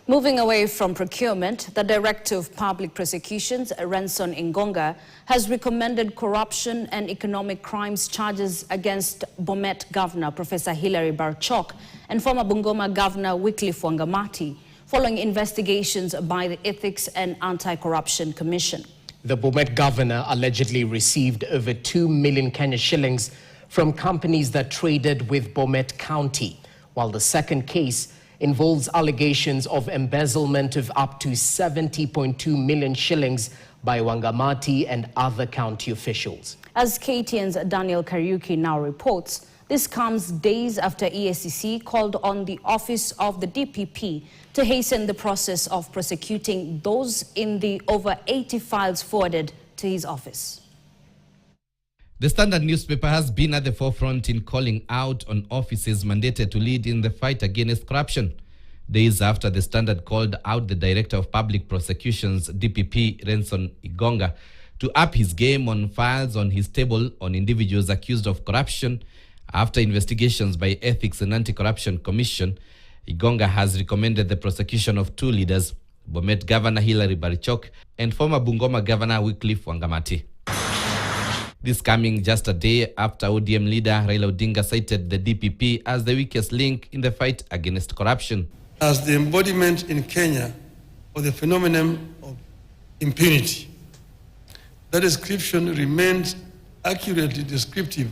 Moving away from procurement, the Director of Public Prosecutions, Renson Ingonga, has recommended corruption and economic crimes charges against Bomet Governor Professor Hilary Barchok and former Bungoma Governor Wangamati, following investigations by the Ethics and Anti-Corruption Commission. The Bomet Governor allegedly received over 2 million Kenya shillings from companies that traded with Bomet County, while the second case involves allegations of embezzlement of up to 70.2 million shillings by Wangamati and other county officials. As KTN's Daniel Kariuki now reports, this comes days after EACC called on the office of the DPP to hasten the process of prosecuting those in the over 80 files forwarded to his office. The Standard newspaper has been at the forefront in calling out on offices mandated to lead in the fight against corruption. Days after the Standard called out the Director of Public Prosecutions, DPP Renson Ingonga, to up his game on files on his table on individuals accused of corruption, after investigations by Ethics and Anti-Corruption Commission, Ingonga has recommended the prosecution of two leaders, Bomet Governor Hilary Barchok and former Bungoma Governor Wangamati. This coming just a day after ODM leader Raila Odinga cited the DPP as the weakest link in the fight against corruption. As the embodiment in Kenya of the phenomenon of impunity, that description remains accurately descriptive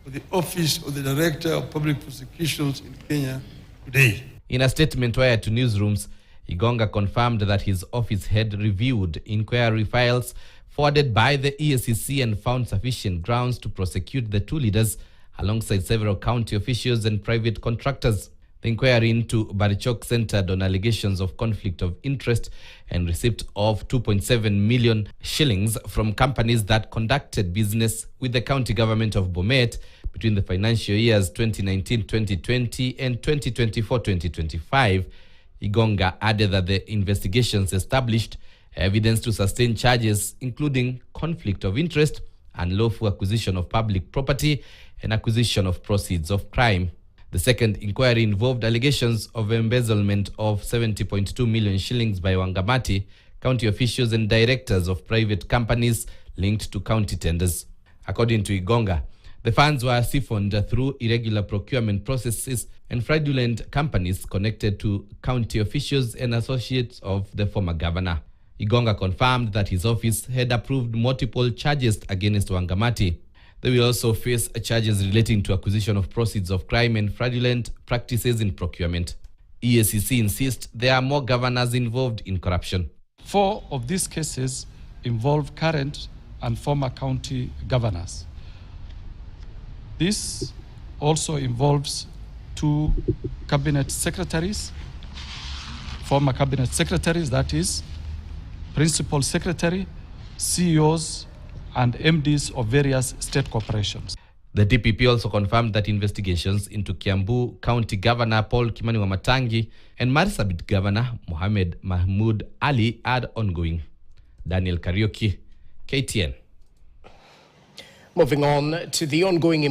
of the office of the Director of Public Prosecutions in Kenya today. In a statement wired to newsrooms, Ingonga confirmed that his office had reviewed inquiry files forwarded by the EACC and found sufficient grounds to prosecute the two leaders alongside several county officials and private contractors. The inquiry into Barchok centered on allegations of conflict of interest and receipt of 2.7 million shillings from companies that conducted business with the county government of Bomet between the financial years 2019-2020 and 2024-2025. Ingonga added that the investigations established evidence to sustain charges including conflict of interest, unlawful acquisition of public property, and acquisition of proceeds of crime. The second inquiry involved allegations of embezzlement of 70.2 million shillings by Wangamati, county officials and directors of private companies linked to county tenders. According to Ingonga, the funds were siphoned through irregular procurement processes and fraudulent companies connected to county officials and associates of the former governor. Ingonga confirmed that his office had approved multiple charges against Wangamati. They will also face charges relating to acquisition of proceeds of crime and fraudulent practices in procurement. EACC insists there are more governors involved in corruption. 4 of these cases involve current and former county governors. This also involves 2 cabinet secretaries, former cabinet secretaries, that is, principal secretary, CEOs, and MDs of various state corporations. The DPP also confirmed that investigations into Kiambu County Governor Paul Kimani Wamatangi and Marsabit Governor Mohamed Mahmoud Ali are ongoing. Daniel Kariuki, KTN. Moving on to the ongoing